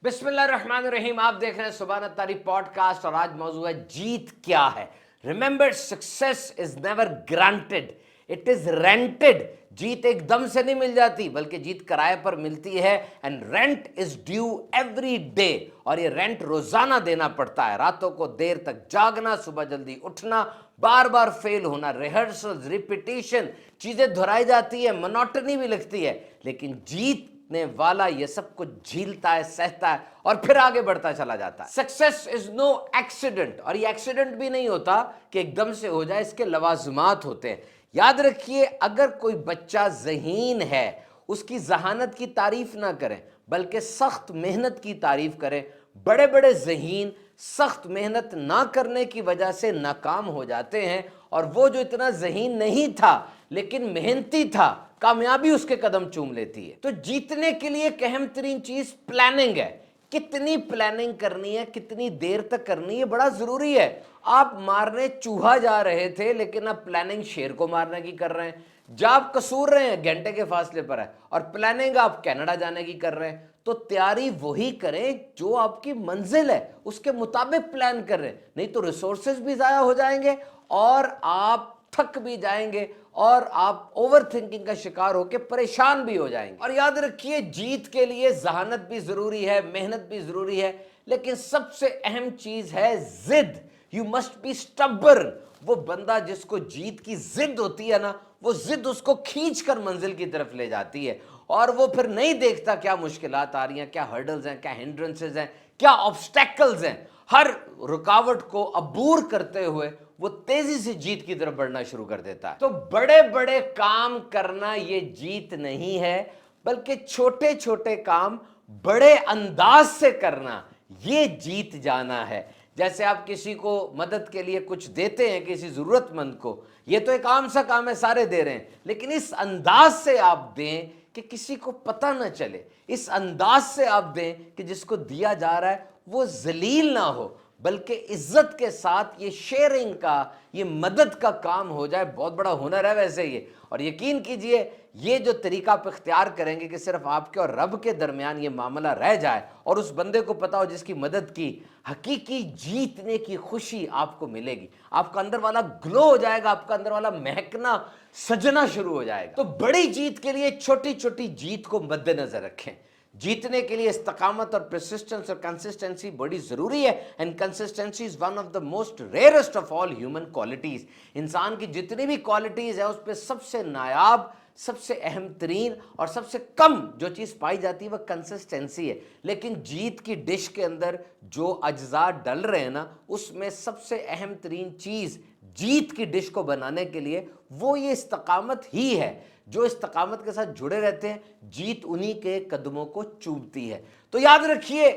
बिस्मिल्लाहिर्रहमानिर्रहीम। आप देख रहे हैं सुभान अत्तारी पॉडकास्ट और आज मौजू है जीत क्या है। Remember, success is never granted, it is rented. जीत एकदम से नहीं मिल जाती बल्कि जीत किराए पर मिलती है। And rent is due every day, और ये रेंट रोजाना देना पड़ता है। रातों को देर तक जागना, सुबह जल्दी उठना, बार बार फेल होना, रिहर्सल्स, रिपीटिशन, चीजें दोहराई जाती है, मोनोटनी भी लगती है, लेकिन जीतने वाला ये सब कुछ झीलता है, सहता है और फिर आगे बढ़ता चला जाता है। सक्सेस इज नो एक्सीडेंट, और ये एक्सीडेंट भी नहीं होता कि एकदम से हो जाए, इसके लवाजमात होते हैं। याद रखिए, अगर कोई बच्चा ज़हीन है, उसकी जहानत की तारीफ ना करें बल्कि सख्त मेहनत की तारीफ करें। बड़े बड़े ज़हीन सख्त मेहनत ना करने की वजह से नाकाम हो जाते हैं, और वो जो इतना ज़हीन नहीं था लेकिन मेहनती था, कामयाबी उसके कदम चूम लेती है। तो जीतने के लिए एक अहम तरीन चीज प्लानिंग है। कितनी प्लानिंग करनी है, कितनी देर तक करनी है, बड़ा जरूरी है। आप मारने चूहा जा रहे थे लेकिन अब प्लानिंग शेर को मारने की कर रहे हैं। जब आप कसूर रहे हैं घंटे के फासले पर है, और प्लानिंग आप कनाडा जाने की कर रहे हैं। तो तैयारी वही करें जो आपकी मंजिल है, उसके मुताबिक प्लान कर रहे हैं। नहीं तो रिसोर्सेज भी ज़ाया हो जाएंगे और आप थक भी जाएंगे और आप ओवर थिंकिंग का शिकार होकर परेशान भी हो जाएंगे। और याद रखिए, जीत के लिए जहानत भी जरूरी है, मेहनत भी जरूरी है, लेकिन सबसे अहम चीज है जिद। You must be stubborn. वो बंदा जिसको जीत की जिद होती है ना, वो जिद उसको खींच कर मंजिल की तरफ ले जाती है, और वो फिर नहीं देखता क्या मुश्किलात आ रही हैं, क्या हर्डल्स हैं, क्या हिंड्रेंसेस हैं, क्या ऑब्स्टेकल्स हैं। हर रुकावट को अबूर करते हुए वो तेजी से जीत की तरफ बढ़ना शुरू कर देता है। तो बड़े बड़े काम करना ये जीत नहीं है, बल्कि छोटे छोटे काम बड़े अंदाज से करना ये जीत जाना है। जैसे आप किसी को मदद के लिए कुछ देते हैं, किसी जरूरतमंद को, ये तो एक आम सा काम है, सारे दे रहे हैं, लेकिन इस अंदाज से आप दें कि किसी को पता ना चले। इस अंदाज से आप दें कि जिसको दिया जा रहा है वो जलील ना हो, बल्कि इज्जत के साथ ये शेयरिंग का, ये मदद का काम हो जाए। बहुत बड़ा हुनर है वैसे ये। और यकीन कीजिए, ये जो तरीका आप इख्तियार करेंगे कि सिर्फ आपके और रब के दरमियान ये मामला रह जाए और उस बंदे को पता हो जिसकी मदद की, हकीकी जीतने की खुशी आपको मिलेगी। आपका अंदर वाला ग्लो हो जाएगा, आपका अंदर वाला महकना, सजना शुरू हो जाएगा। तो बड़ी जीत के लिए छोटी छोटी जीत को मद्देनजर रखें। जीतने के लिए इस्तकामत और परसिस्टेंस और कंसिस्टेंसी बड़ी जरूरी है। And consistency is one of the most rarest of all human qualities. इंसान की जितनी भी क्वालिटीज है, उस पर सबसे नायाब, सबसे अहम तरीन और सबसे कम जो चीज़ पाई जाती है वह कंसिस्टेंसी है। लेकिन जीत की डिश के अंदर जो अज्जा डल रहे हैं ना, उसमें सबसे अहम तरीन चीज़ जीत की डिश को बनाने के लिए वो ये इस्तकामत ही है। जो इस्तकामत के साथ जुड़े रहते हैं, जीत उन्हीं के कदमों को चूमती है। तो याद रखिए,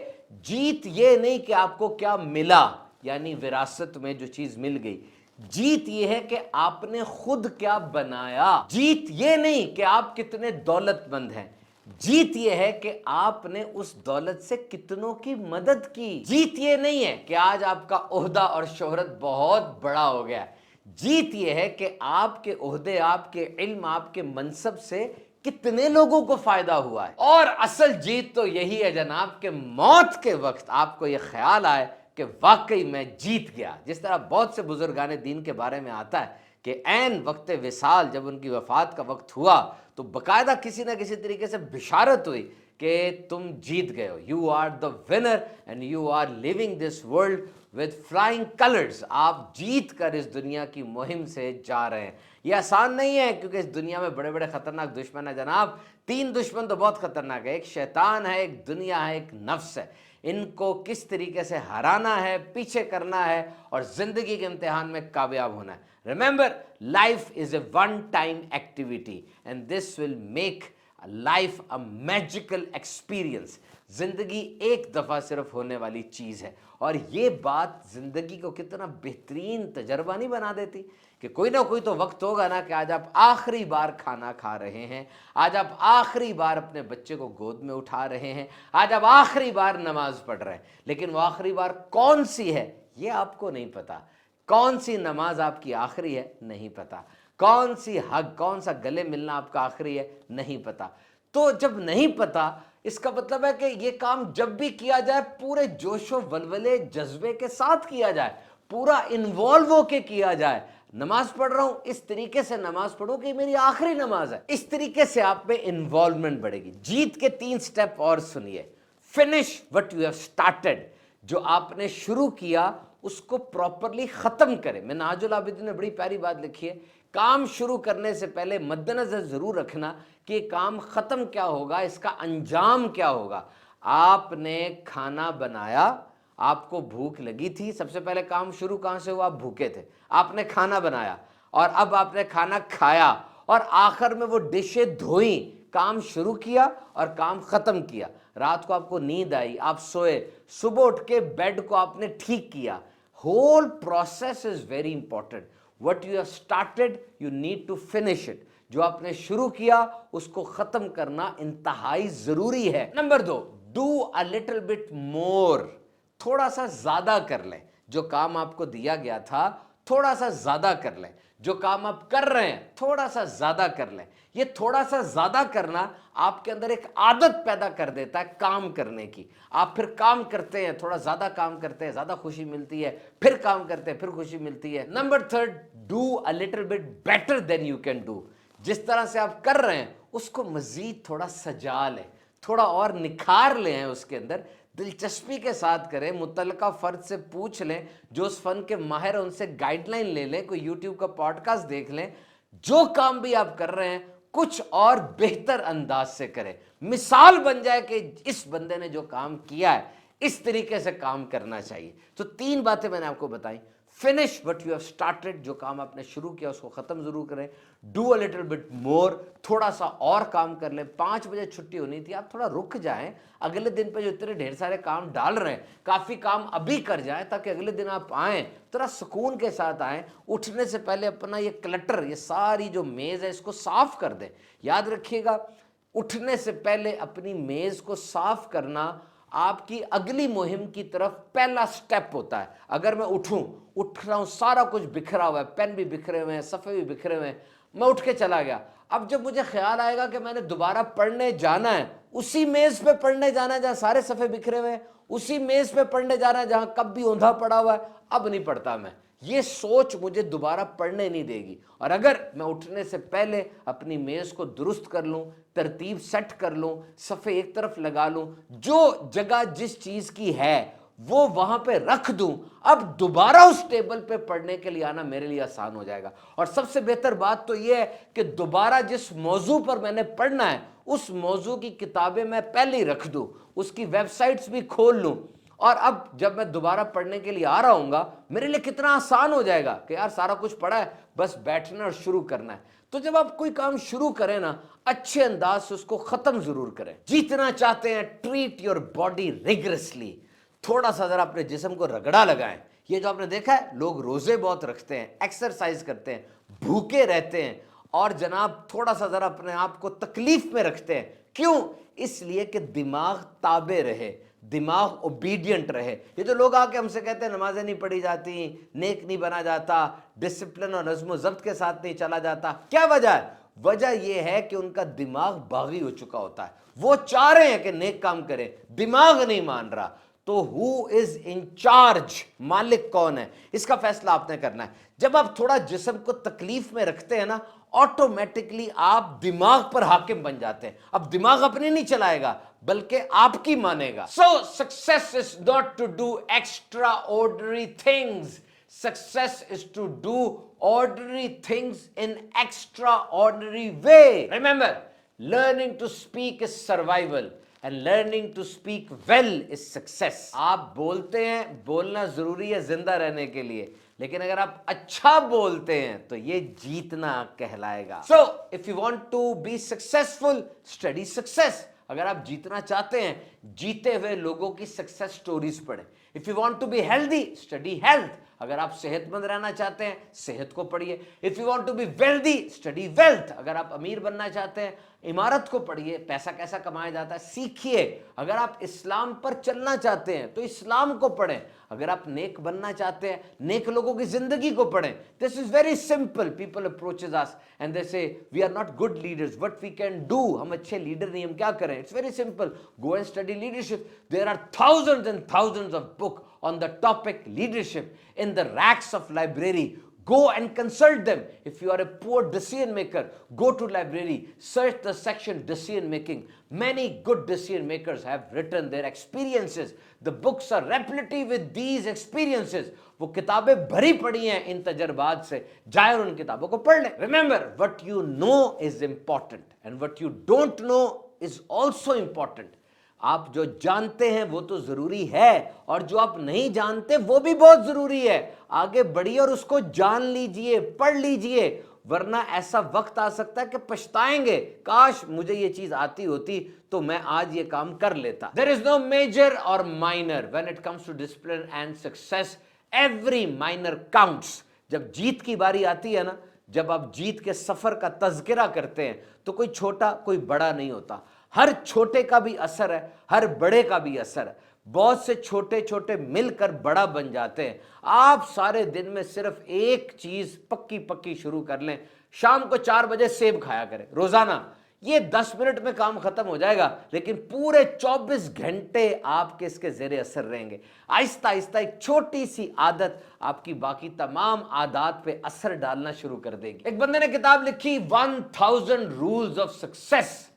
जीत ये नहीं कि आपको क्या मिला, यानी विरासत में जो चीज मिल गई। जीत ये है कि आपने खुद क्या बनाया। जीत ये नहीं कि आप कितने दौलतमंद हैं। जीत ये है कि आपने उस दौलत से कितनों की मदद की। जीत ये नहीं है कि आज आपका ओहदा और शोहरत बहुत बड़ा हो गया। जीत ये है कि आपके ओहदे, आपके इल्म, आपके मनसब से कितने लोगों को फायदा हुआ है। और असल जीत तो यही है जनाब, कि मौत के वक्त आपको यह ख्याल आए कि वाकई मैं जीत गया। जिस तरह बहुत से बुजुर्गान दीन के बारे में आता है कि ऐन वक्त विसाल, जब उनकी वफात का वक्त हुआ, तो बाकायदा किसी ना किसी तरीके से बिशारत हुई कि तुम जीत गए हो, you are the winner and you are living this world with flying colours. आप जीत कर इस दुनिया की मुहिम से जा रहे हैं। ये आसान नहीं है, क्योंकि इस दुनिया में बड़े बड़े खतरनाक दुश्मन है जनाब। 3 दुश्मन तो बहुत खतरनाक है, एक शैतान है, एक दुनिया है, एक नफ्स है। इनको किस तरीके से हराना है, पीछे करना है और जिंदगी के इम्तिहान में कामयाब होना है। Remember, life is a one time activity and this will make life a magical experience. जिंदगी एक दफा सिर्फ होने वाली चीज है, और ये बात जिंदगी को कितना बेहतरीन तजर्बा नहीं बना देती कि कोई ना कोई तो वक्त होगा ना कि आज आप आखिरी बार खाना खा रहे हैं, आज आप आखिरी बार अपने बच्चे को गोद में उठा रहे हैं, आज आप आखिरी बार नमाज पढ़ रहे हैं। लेकिन वो आखिरी बार कौन सी है ये आपको नहीं पता। कौन सी नमाज आपकी आखिरी है नहीं पता। कौन सी हक, कौन सा गले मिलना आपका आखिरी है नहीं पता। तो जब नहीं पता, इसका मतलब है कि ये काम जब भी किया जाए पूरे जोशो वलवले जज्बे के साथ किया जाए, पूरा इन्वॉल्व होके किया जाए। नमाज पढ़ रहा हूं, इस तरीके से नमाज पढ़ो कि मेरी आखिरी नमाज है। इस तरीके से आप में इन्वॉल्वमेंट बढ़ेगी। जीत के 3 स्टेप और सुनिए। Finish what you have started, जो आपने शुरू किया उसको प्रॉपरली खत्म करें। मिन्हाजुल आबिदीन ने बड़ी प्यारी बात लिखी है, काम शुरू करने से पहले मद्देनजर जरूर रखना कि काम खत्म क्या होगा, इसका अंजाम क्या होगा। आपने खाना बनाया, आपको भूख लगी थी, सबसे पहले काम शुरू कहां से हुआ? आप भूखे थे, आपने खाना बनाया और अब आपने खाना खाया और आखिर में वो डिशें धोई, काम शुरू किया और काम खत्म किया। रात को आपको नींद आई, आप सोए, सुबह उठ के बेड को आपने ठीक किया। Whole process is very important. What you have started you need to finish it. जो आपने शुरू किया उसको खत्म करना इंतहाई जरूरी है। Number 2, do a little bit more, थोड़ा सा ज्यादा कर लें। जो काम आपको दिया गया था थोड़ा सा ज्यादा कर लें। जो काम आप कर रहे हैं थोड़ा सा ज्यादा कर लें। ये थोड़ा सा ज्यादा करना आपके अंदर एक आदत पैदा कर देता है काम करने की। आप फिर काम करते हैं, थोड़ा ज्यादा काम करते हैं, ज्यादा खुशी मिलती है, फिर काम करते हैं, फिर खुशी मिलती है। Number 3, do a little bit better than you can do. जिस तरह से आप कर रहे हैं उसको मजीद थोड़ा सजा लें, थोड़ा और निखार लें, उसके अंदर दिलचस्पी के साथ करें। मुतल्लिका फर्द से पूछ लें, जो उस फन के माहिर हैं उनसे गाइडलाइन ले लें, कोई यूट्यूब का पॉडकास्ट देख लें। जो काम भी आप कर रहे हैं कुछ और बेहतर अंदाज से करें। मिसाल बन जाए कि इस बंदे ने जो काम किया है इस तरीके से काम करना चाहिए। तो 3 बातें मैंने आपको बताई। Finish what you have started, जो काम आपने शुरू किया उसको खत्म जरूर करें। Do a little bit more, थोड़ा सा और काम कर लें। 5 बजे छुट्टी होनी थी, आप थोड़ा रुक जाएं। अगले दिन पे जो इतने ढेर सारे काम डाल रहे हैं, काफी काम अभी कर जाएं ताकि अगले दिन आप आएं थोड़ा सुकून के साथ आएं। उठने से पहले अपना ये क्लटर, ये सारी जो मेज है इसको साफ कर दें। याद रखिएगा, उठने से पहले अपनी मेज को साफ करना आपकी अगली मुहिम की तरफ पहला स्टेप होता है। अगर मैं उठ रहा हूं, सारा कुछ बिखरा हुआ है, पेन भी बिखरे हुए हैं, सफ़े भी बिखरे हुए हैं, मैं उठ के चला गया। अब जब मुझे ख्याल आएगा कि मैंने दोबारा पढ़ने जाना है, उसी मेज पे पढ़ने जाना है जहां सारे सफ़े बिखरे हुए हैं, उसी मेज पे पढ़ने जाना है जहां कब भी औंधा पड़ा हुआ है। अब नहीं पढ़ता मैं, ये सोच मुझे दोबारा पढ़ने नहीं देगी। और अगर मैं उठने से पहले अपनी मेज को दुरुस्त कर लूं, तरतीब सेट कर लूं, सफ़े एक तरफ लगा लूं, जो जगह जिस चीज की है वो वहां पे रख दूं, अब दोबारा उस टेबल पे पढ़ने के लिए आना मेरे लिए आसान हो जाएगा। और सबसे बेहतर बात तो यह है कि दोबारा जिस मौजू पर मैंने पढ़ना है उस मौजू की किताबें मैं पहले ही रख दूं, उसकी वेबसाइट्स भी खोल लूं, और अब जब मैं दोबारा पढ़ने के लिए आ रहा हूंगा मेरे लिए कितना आसान हो जाएगा कि यार सारा कुछ पढ़ा है, बस बैठना और शुरू करना है। तो जब आप कोई काम शुरू करें ना, अच्छे अंदाज से उसको खत्म जरूर करें। जीतना चाहते हैं, ट्रीट योर बॉडी रिगरसली, थोड़ा सा जरा अपने जिस्म को रगड़ा लगाएं। ये जो आपने देखा है, लोग रोजे बहुत रखते हैं, एक्सरसाइज करते हैं, भूखे रहते हैं, और जनाब थोड़ा सा जरा अपने आप को तकलीफ में रखते हैं। क्यों? इसलिए कि दिमाग ताबे रहे, दिमाग ओबीडियंट रहे। ये जो लोग आके हमसे कहते हैं नमाजें नहीं पढ़ी जाती, नेक नहीं बना जाता, डिसिप्लिन और नज़्म ज़ब्त के साथ नहीं चला जाता, क्या वजह है? वजह यह है कि उनका दिमाग बागी हो चुका होता है। वो चाह रहे हैं कि नेक काम करें, दिमाग नहीं मान रहा। तो हु इज इन चार्ज, मालिक कौन है, इसका फैसला आपने करना है। जब आप थोड़ा जिस्म को तकलीफ में रखते हैं ना, ऑटोमेटिकली आप दिमाग पर हाकिम बन जाते हैं। अब दिमाग अपने नहीं चलाएगा बल्कि आपकी मानेगा। So success is not to do extraordinary things, success is to do ordinary things in extraordinary way. Remember, learning to speak is survival and learning to speak well is success. आप बोलते हैं, बोलना जरूरी है जिंदा रहने के लिए, लेकिन अगर आप अच्छा बोलते हैं तो ये जीतना कहलाएगा। So if you want to be successful, study success. अगर आप जीतना चाहते हैं, जीते हुए लोगों की सक्सेस स्टोरीज पढ़ें। If you want to be healthy, study health. अगर आप सेहतमंद रहना चाहते हैं, सेहत को पढ़िए। If you want to be wealthy, study wealth. अगर आप अमीर बनना चाहते हैं, इमारत को पढ़िए, पैसा कैसा कमाया जाता है सीखिए। अगर आप इस्लाम पर चलना चाहते हैं तो इस्लाम को पढ़ें। अगर आप नेक बनना चाहते हैं, नेक लोगों की जिंदगी को पढ़ें। This is very simple. People approaches us and they say we are not good leaders, what we can do. हम अच्छे लीडर नहीं, हम क्या करें? It's very simple, go and study leadership. There are thousands and thousands of book on the topic leadership in the racks of library. Go and consult them. If you are a poor decision maker, go to library, search the section decision making. Many good decision makers have written their experiences. The books are replete with these experiences. वो किताबें भरी पड़ी हैं इन तजर्बात से, जाए और उन किताबों को पढ़ लें। Remember, what you know is important and what you don't know is also important. आप जो जानते हैं वो तो जरूरी है और जो आप नहीं जानते वो भी बहुत जरूरी है। आगे बढ़िए और उसको जान लीजिए, पढ़ लीजिए, वरना ऐसा वक्त आ सकता है कि पछताएंगे, काश मुझे ये चीज आती होती तो मैं आज ये काम कर लेता। देयर इज नो मेजर और minor when it comes to discipline and success. Every minor counts. जब जीत की बारी आती है ना, जब आप जीत के सफर का तज़किरा करते हैं तो कोई छोटा कोई बड़ा नहीं होता। हर छोटे का भी असर है, हर बड़े का भी असर है। बहुत से छोटे छोटे मिलकर बड़ा बन जाते हैं। आप सारे दिन में सिर्फ एक चीज पक्की पक्की शुरू कर लें, शाम को 4 बजे सेब खाया करें रोजाना। ये 10 मिनट में काम खत्म हो जाएगा, लेकिन पूरे 24 घंटे आपके इसके जेरे असर रहेंगे। आहिस्ता आहिस्ता एक छोटी सी आदत आपकी बाकी तमाम आदत पे असर डालना शुरू कर देगी। एक बंदे ने किताब लिखी 1000 रूल्स ऑफ सक्सेस,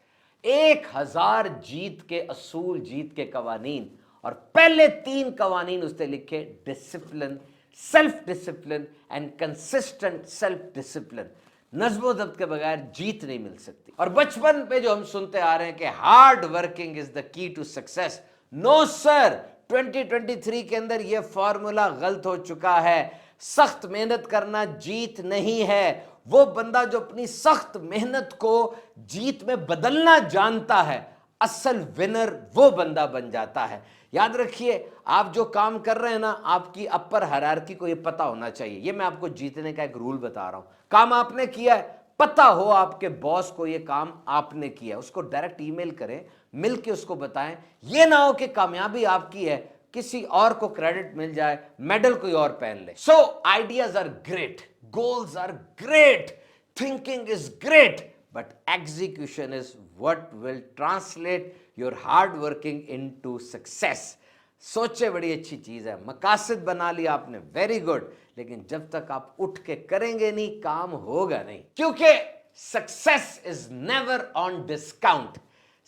1000 जीत के असूल, जीत के कवानीन। और पहले 3 कवानीन उसने लिखे, discipline, self discipline and consistent self discipline. नज़्म व ज़ब्त के बगैर जीत नहीं मिल सकती। और बचपन पे जो हम सुनते आ रहे हैं कि hard working is the key to success, no sir, 2023 के अंदर यह फॉर्मूला गलत हो चुका है। सख्त मेहनत करना जीत नहीं है। वो बंदा जो अपनी सख्त मेहनत को जीत में बदलना जानता है, असल विनर वो बंदा बन जाता है। याद रखिए, आप जो काम कर रहे हैं ना, आपकी अपर हायरार्की को ये पता होना चाहिए। ये मैं आपको जीतने का एक रूल बता रहा हूं। काम आपने किया है, पता हो आपके बॉस को ये काम आपने किया, उसको डायरेक्ट ईमेल करें, मिलके उसको बताएं। ये ना हो कि कामयाबी आपकी है, किसी और को क्रेडिट मिल जाए, मेडल कोई और पहन ले। So ideas are great, goals are great, thinking is great, but execution is what will translate your hard working into success. सोचे बड़ी अच्छी चीज है, मकासद बना लिया आपने, वेरी गुड, लेकिन जब तक आप उठ के करेंगे नहीं, काम होगा नहीं। क्योंकि success is never on discount.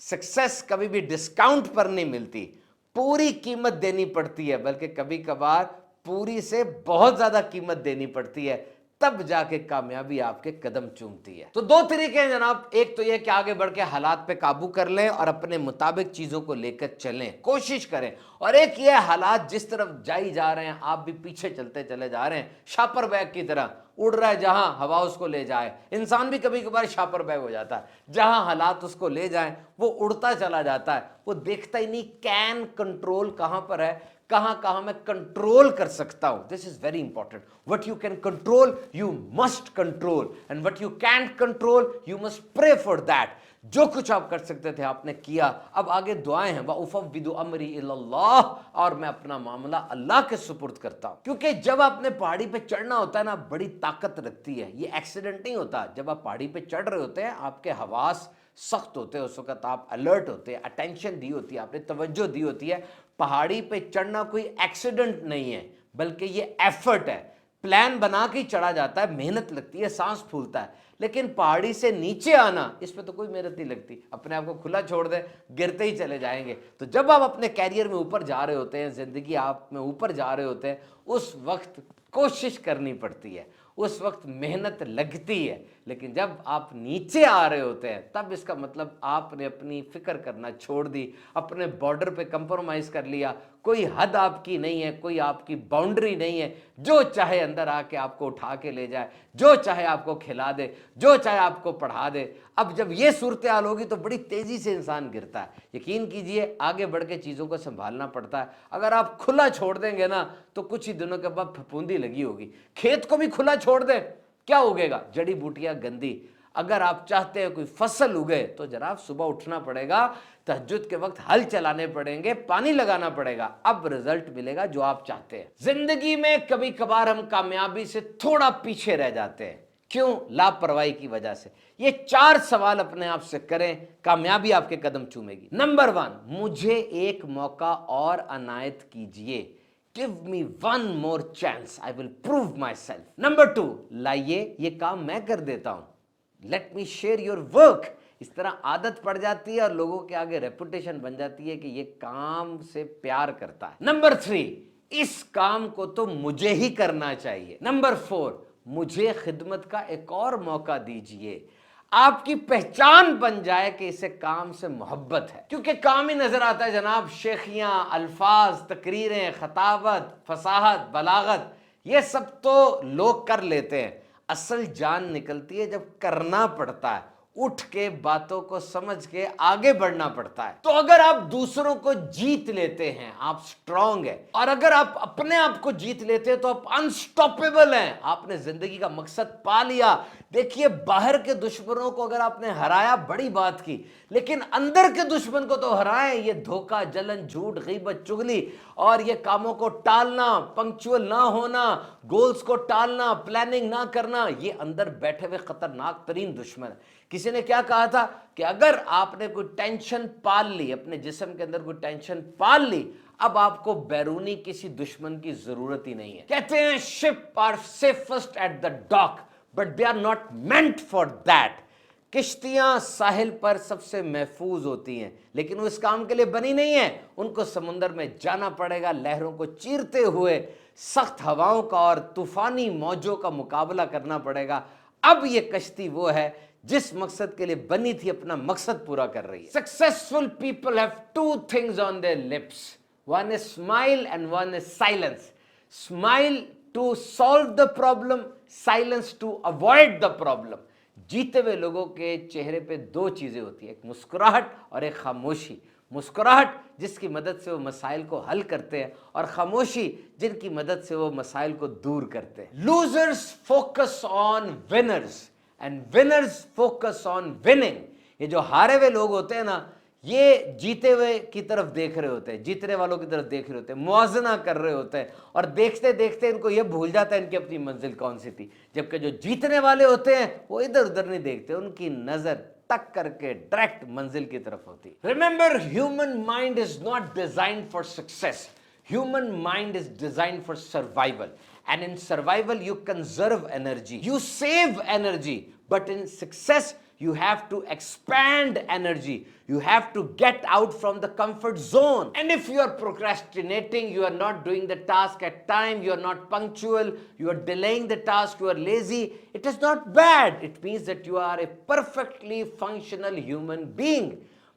Success कभी भी डिस्काउंट पर नहीं मिलती, पूरी कीमत देनी पड़ती है, बल्कि कभी कभार पूरी से बहुत ज्यादा कीमत देनी पड़ती है, तब जाके कामयाबी आपके कदम चूमती है। तो 2 तरीके हैं जनाब। एक तो यह कि आगे बढ़ के हालात पे काबू कर लें और अपने मुताबिक चीजों को लेकर चलें, कोशिश करें। और एक ये हालात जिस तरफ जाई जा रहे हैं, आप भी पीछे चलते चले जा रहे हैं, शापर बैग की तरह उड़ रहा है, जहां हवा उसको ले जाए। इंसान भी कभी कभार शापर बैग हो जाता है, जहां हालात उसको ले जाएं वो उड़ता चला जाता है। वो देखता ही नहीं कैन कंट्रोल कहां पर है, कहां कहां मैं कंट्रोल कर सकता हूं। This is very important. What you can control you must control, and what you can't control you must pray for that. जो कुछ आप कर सकते थे आपने किया, अब आगे दुआएं हैं। वउफ़व्विदु अमरी इलल्लाह, और मैं अपना मामला अल्लाह के सुपुर्द करता हूं। क्योंकि जब आपने पहाड़ी पे चढ़ना होता है ना, बड़ी ताकत रखती है, ये एक्सीडेंट नहीं होता। जब आप पहाड़ी पे चढ़ रहे होते हैं, आपके हवास सख्त होते हैं, उस वक्त आप अलर्ट होते हैं, अटेंशन दी होती है, आपने तवज्जो दी होती है। पहाड़ी पे चढ़ना कोई एक्सीडेंट नहीं है, बल्कि ये एफर्ट है। प्लान बना के चढ़ा जाता है, मेहनत लगती है, सांस फूलता है। लेकिन पहाड़ी से नीचे आना, इस पे तो कोई मेहनत नहीं लगती, अपने आप को खुला छोड़ दे, गिरते ही चले जाएंगे। तो जब आप अपने कैरियर में ऊपर जा रहे होते हैं, जिंदगी आप में ऊपर जा रहे होते हैं, उस वक्त कोशिश करनी पड़ती है, उस वक्त मेहनत लगती है। लेकिन जब आप नीचे आ रहे होते हैं, तब इसका मतलब आपने अपनी फिक्र करना छोड़ दी, अपने बॉर्डर पे कंप्रोमाइज कर लिया, कोई हद आपकी नहीं है, कोई आपकी बाउंड्री नहीं है। जो चाहे अंदर आके आपको उठा के ले जाए, जो चाहे आपको खिला दे, जो चाहे आपको पढ़ा दे। अब जब ये सूरत हाल होगी तो बड़ी तेजी से इंसान गिरता है। यकीन कीजिए आगे बढ़ के चीज़ों को संभालना पड़ता है। अगर आप खुला छोड़ देंगे ना तो कुछ ही दिनों के बाद फफूंदी लगी होगी। खेत को भी खुला छोड़ दें, क्या उगेगा? जड़ी बूटियां गंदी। अगर आप चाहते हैं कोई फसल उगे तो जरा सुबह उठना पड़ेगा, तहज्जुद के वक्त हल चलाने पड़ेंगे, पानी लगाना पड़ेगा, अब रिजल्ट मिलेगा जो आप चाहते हैं। जिंदगी में कभी कभार हम कामयाबी से थोड़ा पीछे रह जाते हैं। क्यों? लापरवाही की वजह से। ये 4 सवाल अपने आप से करें, कामयाबी आपके कदम चूमेगी। नंबर 1, मुझे एक मौका और अनायत कीजिए। Give me one more chance, I will prove myself. Number 2, लाइए ये काम मैं कर देता हूं। Let me share your work. इस तरह आदत पड़ जाती है और लोगों के आगे रेपुटेशन बन जाती है कि ये काम से प्यार करता है। नंबर 3, इस काम को तो मुझे ही करना चाहिए। नंबर 4, मुझे खिदमत का एक और मौका दीजिए। आपकी पहचान बन जाए कि इसे काम से मोहब्बत है, क्योंकि काम ही नजर आता है जनाब। शेखियां, अल्फाज, तकरीरें, खताबत, फसाहत, बलागत, ये सब तो लोग कर लेते हैं। असल जान निकलती है जब करना पड़ता है, उठ के बातों को समझ के आगे बढ़ना पड़ता है। तो अगर आप दूसरों को जीत लेते हैं, आप स्ट्रांग हैं, और अगर आप अपने आप को जीत लेते हैं तो आप अनस्टॉपेबल हैं। आपने जिंदगी का मकसद पा लिया। देखिए, बाहर के दुश्मनों को अगर आपने हराया, बड़ी बात की, लेकिन अंदर के दुश्मन को तो हराएं। ये धोखा, जलन, झूठ, गीबत, चुगली और ये कामों को टालना, पंक्चुअल ना होना, गोल्स को टालना, प्लानिंग ना करना, ये अंदर बैठे हुए खतरनाक तरीन दुश्मन है। किसी ने क्या कहा था कि अगर आपने कोई टेंशन पाल ली, अपने जिस्म के अंदर कोई टेंशन पाल ली, अब आपको बैरूनी किसी दुश्मन की जरूरत ही नहीं है। कहते हैं ship are safest at the dock but they are not meant for that. किश्तियां साहिल पर सबसे महफूज होती हैं, लेकिन वो इस काम के लिए बनी नहीं है। उनको समुंदर में जाना पड़ेगा, लहरों को चीरते हुए सख्त हवाओं का और तूफानी मौजों का मुकाबला करना पड़ेगा। अब ये कश्ती वो है जिस मकसद के लिए बनी थी, अपना मकसद पूरा कर रही है। Successful people have 2 things on their lips, one is smile and one is silence. Smile to solve the problem, silence to avoid the problem. जीते हुए लोगों के चेहरे पे 2 चीजें होती है, एक मुस्कुराहट और एक खामोशी। मुस्कुराहट जिसकी मदद से वो मसाइल को हल करते हैं, और खामोशी जिनकी मदद से वो मसाइल को दूर करते हैं। Losers focus on winners and winners focus on winning. ये जो हारे हुए लोग होते हैं ना, ये जीते हुए की तरफ देख रहे होते हैं, जीतने वालों की तरफ देख रहे होते हैं, मुआवजा कर रहे होते हैं, और देखते देखते इनको ये भूल जाता है इनकी अपनी मंजिल कौन सी थी। जबकि जो जीतने वाले होते हैं वो इधर उधर नहीं देखते, उनकी नजर टक करके डायरेक्ट मंजिल की तरफ होती है। Remember, human mind is not designed for success, human mind is designed for survival. And in survival, you conserve energy, you save energy. But in success, you have to expand energy. You have to get out from the comfort zone. And if you are procrastinating, you are not doing the task at time, you are not punctual, you are delaying the task, you are lazy, it is not bad. It means that you are a perfectly functional human being.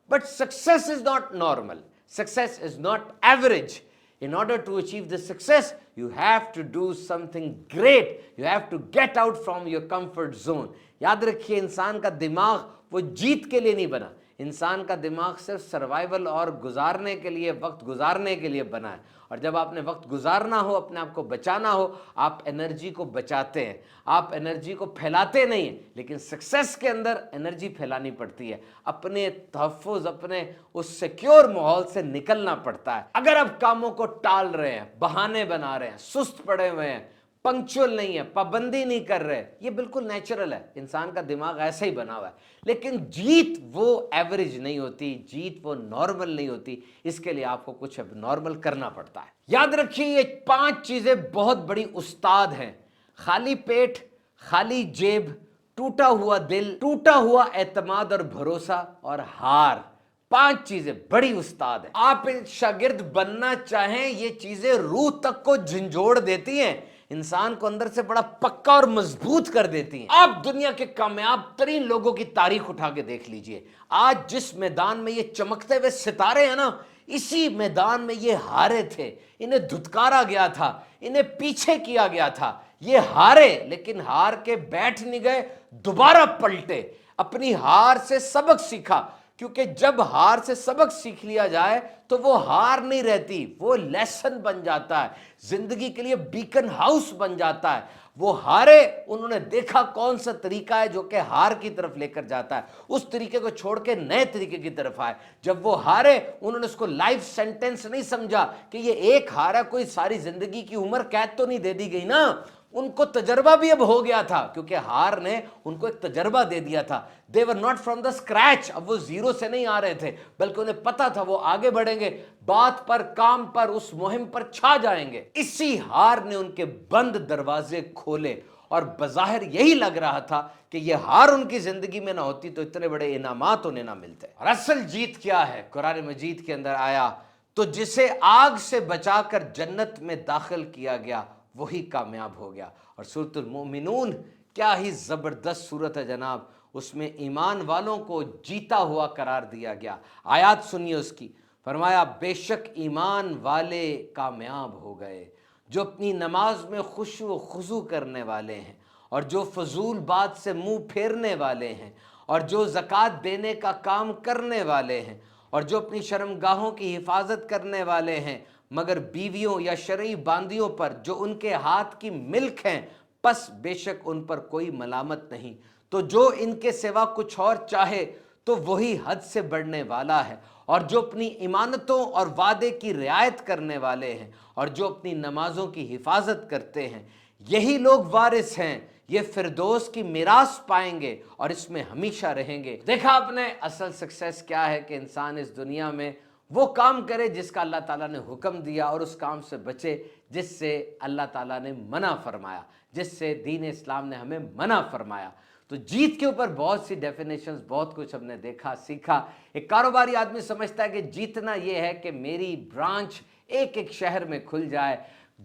But success is not normal. Success is not average. In order to achieve this success, you have to do something great. You have to get out from your comfort zone. याद रखिए, इंसान का दिमाग वो जीत के लिए नहीं बना। इंसान का दिमाग सिर्फ सर्वाइवल और गुजारने के लिए, वक्त गुजारने के लिए बना है। और जब आपने वक्त गुजारना हो, अपने आप को बचाना हो, आप एनर्जी को बचाते हैं, आप एनर्जी को फैलाते नहीं हैं। लेकिन सक्सेस के अंदर एनर्जी फैलानी पड़ती है, अपने तहफ़्फ़ुज़, अपने उस सिक्योर माहौल से निकलना पड़ता है। अगर आप कामों को टाल रहे हैं, बहाने बना रहे हैं, सुस्त पड़े हुए हैं, पंक्चुअल नहीं है, पाबंदी नहीं कर रहे, ये बिल्कुल नेचुरल है, इंसान का दिमाग ऐसा ही बना हुआ है। लेकिन जीत वो एवरेज नहीं होती, जीत वो नॉर्मल नहीं होती, इसके लिए आपको कुछ अब नॉर्मल करना पड़ता है। याद रखिए, ये 5 चीजें बहुत बड़ी उस्ताद हैं। खाली पेट, खाली जेब, टूटा हुआ दिल, टूटा हुआ एतमाद और भरोसा, और हार। 5 चीजें बड़ी उस्ताद है। आप एक शागिर्द बनना चाहें, ये चीजें रूह तक को झंझोड़ देती हैं, इंसान को अंदर से बड़ा पक्का और मजबूत कर देती हैं। आप दुनिया के कामयाब तरीन लोगों की तारीख उठा के देख लीजिए। आज जिस मैदान में ये चमकते हुए सितारे हैं ना, इसी मैदान में ये हारे थे, इन्हें धुतकारा गया था, इन्हें पीछे किया गया था, ये हारे, लेकिन हार के बैठ नहीं गए, दोबारा पलटे, अपनी हार से सबक सीखा। क्योंकि जब हार से सबक सीख लिया जाए तो वो हार नहीं रहती, वो लेसन बन जाता है, जिंदगी के लिए बीकन हाउस बन जाता है। वो हारे, उन्होंने देखा कौन सा तरीका है जो कि हार की तरफ लेकर जाता है, उस तरीके को छोड़ के नए तरीके की तरफ आए। जब वो हारे, उन्होंने उसको लाइफ सेंटेंस नहीं समझा कि ये एक हारा कोई सारी जिंदगी की उम्र कैद तो नहीं दे दी गई ना। उनको तजर्बा भी अब हो गया था, क्योंकि हार ने उनको एक तजर्बा दे दिया था। They were not from the scratch, अब वो जीरो से नहीं आ रहे थे, बल्कि उन्हें पता था वो आगे बढ़ेंगे, बात पर, काम पर, उस मुहिम पर छा जाएंगे। इसी हार ने उनके बंद दरवाजे खोले, और बज़ाहिर यही लग रहा था कि ये हार उनकी जिंदगी में ना होती तो इतने बड़े इनामात उन्हें ना मिलते। और असल जीत क्या है? कुरान मजीद के अंदर आया, तो जिसे आग से बचाकर जन्नत में दाखिल किया गया वही कामयाब हो गया। और सूरतुल मोमिनून क्या ही ज़बरदस्त सूरत है जनाब, उसमें ईमान वालों को जीता हुआ करार दिया गया। आयत सुनिए उसकी, फरमाया बेशक ईमान वाले कामयाब हो गए जो अपनी नमाज में खुशू खुजू करने वाले हैं, और जो फजूल बात से मुंह फेरने वाले हैं, और जो ज़कात देने का काम करने वाले हैं, और जो अपनी शर्मगाहों की हिफाजत करने वाले हैं, मगर बीवियों या शरई बांदियों पर जो उनके हाथ की मिल्क हैं, बस बेशक उन पर कोई मलामत नहीं। तो जो इनके सिवा कुछ और चाहे तो वही हद से बढ़ने वाला है, और जो अपनी इमानतों और वादे की रियायत करने वाले हैं, और जो अपनी नमाजों की हिफाजत करते हैं, यही लोग वारिस हैं, ये फिरदौस की मिरास पाएंगे और इसमें हमेशा रहेंगे। देखा आपने, असल सक्सेस क्या है कि इंसान इस दुनिया में वो काम करे जिसका अल्लाह ताला ने हुक्म दिया, और उस काम से बचे जिससे अल्लाह ताला ने मना फरमाया, जिससे दीन इस्लाम ने हमें मना फरमाया। तो जीत के ऊपर बहुत सी डेफिनेशंस, बहुत कुछ हमने देखा, सीखा। एक कारोबारी आदमी समझता है कि जीतना ये है कि मेरी ब्रांच एक एक शहर में खुल जाए।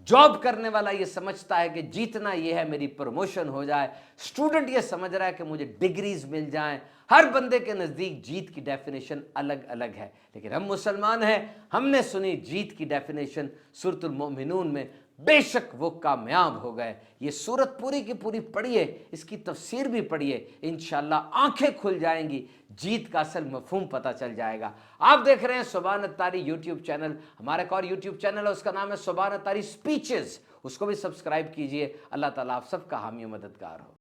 जॉब करने वाला ये समझता है कि जीतना ये है मेरी प्रमोशन हो जाए। स्टूडेंट ये समझ रहा है कि मुझे डिग्रीज मिल जाएं। हर बंदे के नज़दीक जीत की डेफिनेशन अलग अलग है, लेकिन हम मुसलमान हैं, हमने सुनी जीत की डेफिनेशन सूरतुल मोमिनून में, बेशक वो कामयाब हो गए। ये सूरत पूरी की पूरी पढ़िए, इसकी तफसीर भी पढ़िए, इंशाअल्लाह आंखें खुल जाएंगी, जीत का असल मफहूम पता चल जाएगा। आप देख रहे हैं सुभान अत्तारी यूट्यूब चैनल। हमारा एक और यूट्यूब चैनल है, उसका नाम है सुभान अत्तारी स्पीचेस, उसको भी सब्सक्राइब कीजिए। अल्लाह ताला आप सबका हामी मददगार हो।